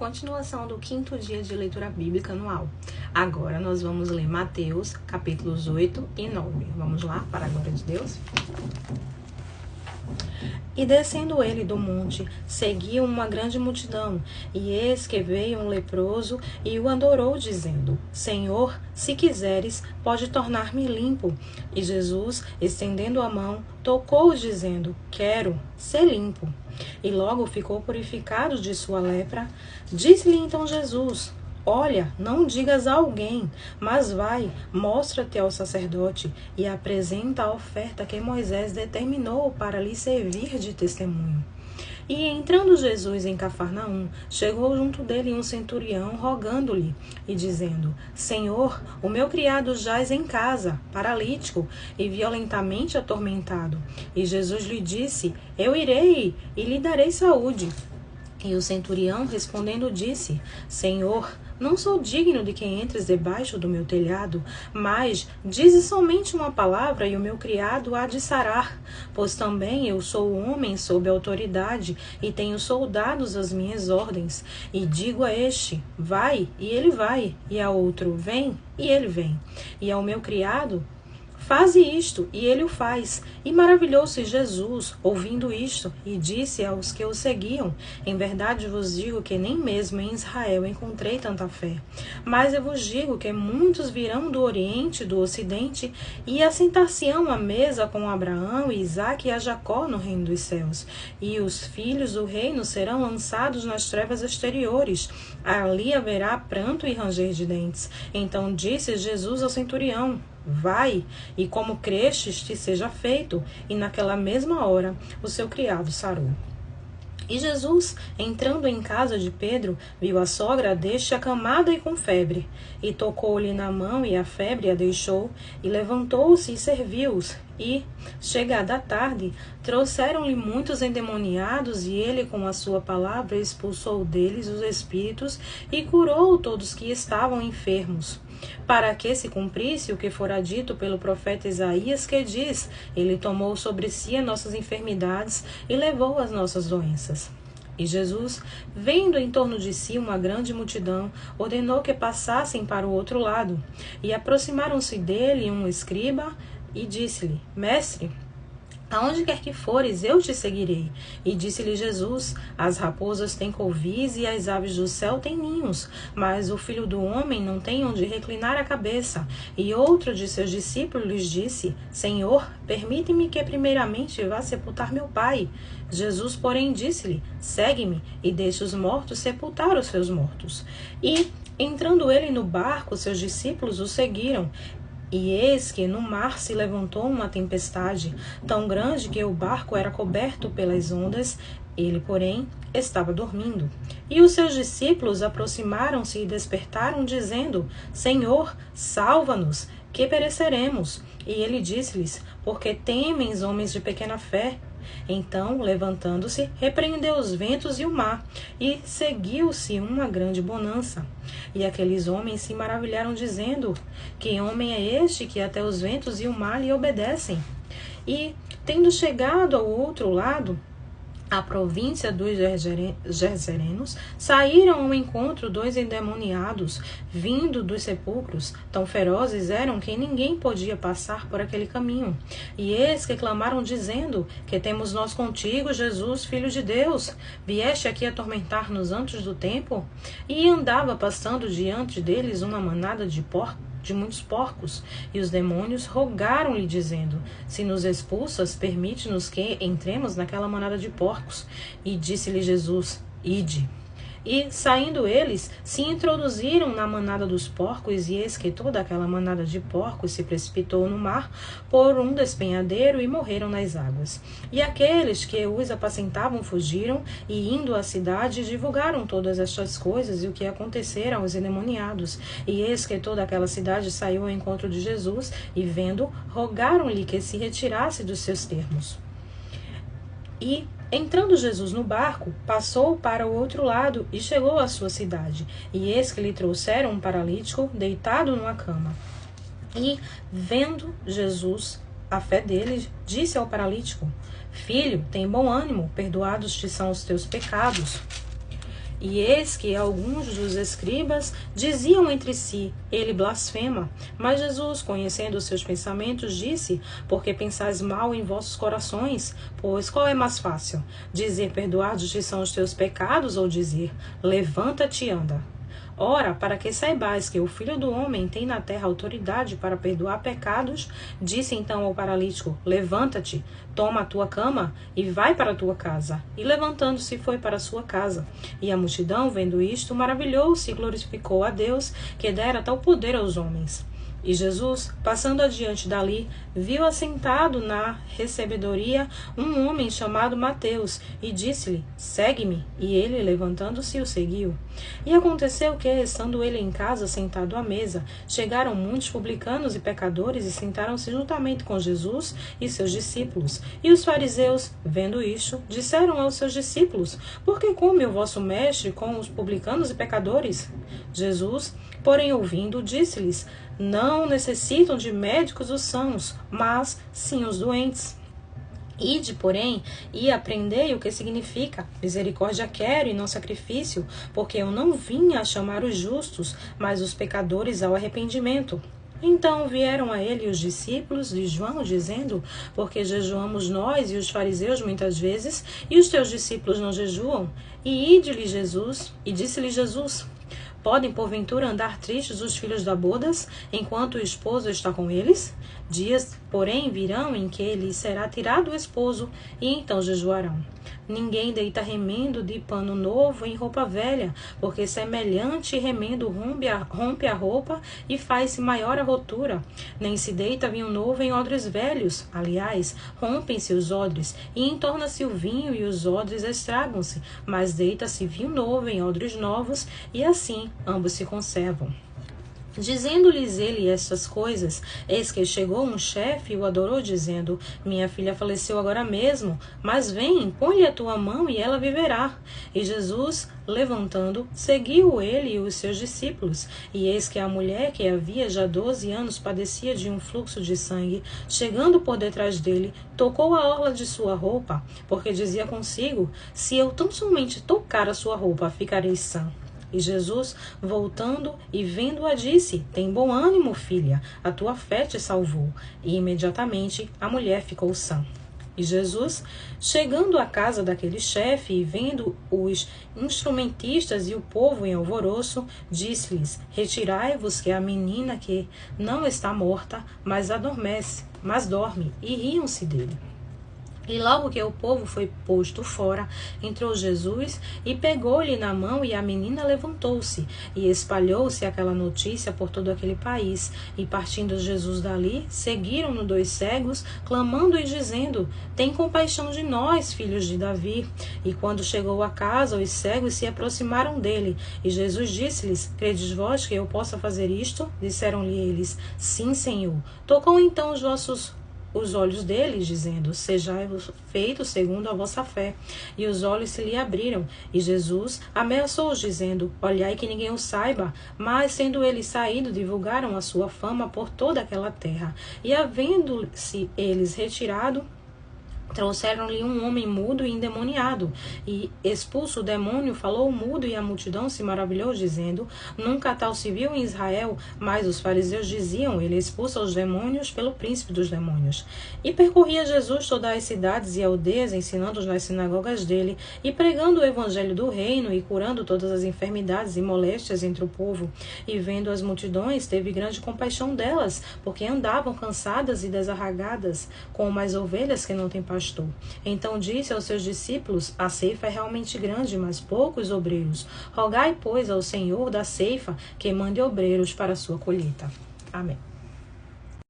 continuação do 5º dia de leitura bíblica anual. Agora nós vamos ler Mateus, capítulos 8 e 9. Vamos lá, para a glória de Deus? E descendo ele do monte, seguiu uma grande multidão, e eis que veio um leproso e o adorou, dizendo: Senhor, se quiseres, pode tornar-me limpo. E Jesus, estendendo a mão, tocou-o, dizendo: Quero, ser limpo. E logo ficou purificado de sua lepra. Disse-lhe então Jesus: Olha, não digas a alguém, mas vai, mostra-te ao sacerdote e apresenta a oferta que Moisés determinou para lhe servir de testemunho. E entrando Jesus em Cafarnaum, chegou junto dele um centurião, rogando-lhe e dizendo: Senhor, o meu criado jaz em casa, paralítico e violentamente atormentado. E Jesus lhe disse: Eu irei e lhe darei saúde. E o centurião, respondendo, disse: Senhor, não sou digno de que entres debaixo do meu telhado, mas dize somente uma palavra e o meu criado há de sarar. Pois também eu sou homem sob autoridade e tenho soldados às minhas ordens. E digo a este: vai, e ele vai, e a outro: vem, e ele vem. E ao meu criado: faze isto, e ele o faz. E maravilhou-se Jesus, ouvindo isto, e disse aos que o seguiam: Em verdade vos digo que nem mesmo em Israel encontrei tanta fé. Mas eu vos digo que muitos virão do Oriente e do Ocidente, e assentar-se-ão à mesa com Abraão, e Isaque e a Jacó no reino dos céus. E os filhos do reino serão lançados nas trevas exteriores. Ali haverá pranto e ranger de dentes. Então disse Jesus ao centurião: Vai, e como crestes te seja feito. E naquela mesma hora o seu criado sarou. E Jesus, entrando em casa de Pedro, viu a sogra deste acamada e com febre. E tocou-lhe na mão, e a febre a deixou, e levantou-se e serviu-os. E, chegada a tarde, trouxeram-lhe muitos endemoniados, e ele, com a sua palavra, expulsou deles os espíritos, e curou todos que estavam enfermos. Para que se cumprisse o que fora dito pelo profeta Isaías, que diz: Ele tomou sobre si as nossas enfermidades e levou as nossas doenças. E Jesus, vendo em torno de si uma grande multidão, ordenou que passassem para o outro lado. E aproximaram-se dele um escriba e disse-lhe: Mestre, aonde quer que fores, eu te seguirei. E disse-lhe Jesus: As raposas têm covis e as aves do céu têm ninhos, mas o Filho do Homem não tem onde reclinar a cabeça. E outro de seus discípulos lhes disse: Senhor, permite-me que primeiramente vá sepultar meu pai. Jesus, porém, disse-lhe: Segue-me e deixe os mortos sepultar os seus mortos. E, entrando ele no barco, seus discípulos o seguiram. E eis que no mar se levantou uma tempestade, tão grande que o barco era coberto pelas ondas. Ele, porém, estava dormindo. E os seus discípulos aproximaram-se e despertaram, dizendo: Senhor, salva-nos, que pereceremos. E ele disse-lhes: Por que temem, homens de pequena fé? Então, levantando-se, repreendeu os ventos e o mar, e seguiu-se uma grande bonança. E aqueles homens se maravilharam, dizendo: Que homem é este que até os ventos e o mar lhe obedecem? E, tendo chegado ao outro lado, a província dos Gergesenos, saíram ao encontro dois endemoniados, vindo dos sepulcros. Tão ferozes eram que ninguém podia passar por aquele caminho. E eis que clamaram, dizendo: Que temos nós contigo, Jesus, Filho de Deus? Vieste aqui atormentar-nos antes do tempo? E andava passando diante deles uma manada de muitos porcos, e os demônios rogaram-lhe, dizendo: Se nos expulsas, permite-nos que entremos naquela manada de porcos. E disse-lhe Jesus: Ide. E, saindo eles, se introduziram na manada dos porcos, e eis que toda aquela manada de porcos se precipitou no mar por um despenhadeiro e morreram nas águas. E aqueles que os apacentavam fugiram, e indo à cidade, divulgaram todas estas coisas e o que acontecera aos endemoniados. E eis que toda aquela cidade saiu ao encontro de Jesus, e vendo, rogaram-lhe que se retirasse dos seus termos. E, entrando Jesus no barco, passou para o outro lado e chegou à sua cidade. E eis que lhe trouxeram um paralítico deitado numa cama. E, vendo Jesus a fé dele, disse ao paralítico: Filho, tem bom ânimo, perdoados te são os teus pecados. E eis que alguns dos escribas diziam entre si: ele blasfema. Mas Jesus, conhecendo os seus pensamentos, disse: porque pensais mal em vossos corações? Pois qual é mais fácil? Dizer: perdoados-te são os teus pecados, ou dizer: levanta-te e anda? Ora, para que saibais que o Filho do Homem tem na terra autoridade para perdoar pecados, disse então ao paralítico: levanta-te, toma a tua cama e vai para a tua casa. E levantando-se foi para a sua casa. E a multidão, vendo isto, maravilhou-se e glorificou a Deus, que dera tal poder aos homens. E Jesus, passando adiante dali, viu assentado na recebedoria um homem chamado Mateus, e disse-lhe: segue-me. E ele, levantando-se, o seguiu. E aconteceu que, estando ele em casa, sentado à mesa, chegaram muitos publicanos e pecadores, e sentaram-se juntamente com Jesus e seus discípulos. E os fariseus, vendo isto, disseram aos seus discípulos: por que come o vosso mestre com os publicanos e pecadores? Jesus, porém, ouvindo, disse-lhes: não necessitam de médicos os sãos, mas sim os doentes. Ide, porém, e aprendei o que significa: misericórdia quero e não sacrifício, porque eu não vim a chamar os justos, mas os pecadores ao arrependimento. Então vieram a ele os discípulos de João, dizendo: porque jejuamos nós e os fariseus muitas vezes, e os teus discípulos não jejuam? E disse-lhe Jesus: podem, porventura, andar tristes os filhos da bodas, enquanto o esposo está com eles? Dias, porém, virão em que lhes será tirado o esposo, e então jejuarão. Ninguém deita remendo de pano novo em roupa velha, porque semelhante remendo rompe a roupa e faz-se maior a rotura. Nem se deita vinho novo em odres velhos. Aliás, rompem-se os odres, e entorna-se o vinho, e os odres estragam-se. Mas deita-se vinho novo em odres novos, e assim ambos se conservam. Dizendo-lhes ele estas coisas, eis que chegou um chefe e o adorou, dizendo: minha filha faleceu agora mesmo, mas vem, põe-lhe a tua mão e ela viverá. E Jesus, levantando, seguiu ele e os seus discípulos. E eis que a mulher, que havia já 12 anos padecia de um fluxo de sangue, chegando por detrás dele, tocou a orla de sua roupa, porque dizia consigo: se eu tão somente tocar a sua roupa, ficarei sã. E Jesus, voltando e vendo-a, disse: tem bom ânimo, filha, a tua fé te salvou. E imediatamente a mulher ficou sã. E Jesus, chegando à casa daquele chefe e vendo os instrumentistas e o povo em alvoroço, disse-lhes: retirai-vos, que a menina que não está morta, mas adormece, mas dorme. E riam-se dele. E logo que o povo foi posto fora, entrou Jesus e pegou-lhe na mão, e a menina levantou-se. E espalhou-se aquela notícia por todo aquele país. E partindo Jesus dali, seguiram-no 2 cegos, clamando e dizendo: tem compaixão de nós, filhos de Davi. E quando chegou a casa, os cegos se aproximaram dele. E Jesus disse-lhes: credes vós que eu possa fazer isto? Disseram-lhe eles: sim, Senhor. Tocou então os olhos deles, dizendo: sejai-vos feito segundo a vossa fé. E os olhos se lhe abriram. E Jesus ameaçou-os, dizendo: olhai que ninguém o saiba. Mas, sendo eles saído, divulgaram a sua fama por toda aquela terra. E, havendo-se eles retirado, trouxeram-lhe um homem mudo e endemoniado, e expulso o demônio, falou o mudo, e a multidão se maravilhou, dizendo: nunca tal se viu em Israel. Mas os fariseus diziam: ele expulsa os demônios pelo príncipe dos demônios. E percorria Jesus todas as cidades e aldeias, ensinando nas sinagogas dele, e pregando o evangelho do reino, e curando todas as enfermidades e moléstias entre o povo. E vendo as multidões, teve grande compaixão delas, porque andavam cansadas e desarraigadas, como as ovelhas que não têm pastor. Então disse aos seus discípulos: a ceifa é realmente grande, mas poucos obreiros. Rogai, pois, ao Senhor da ceifa que mande obreiros para a sua colheita. Amém.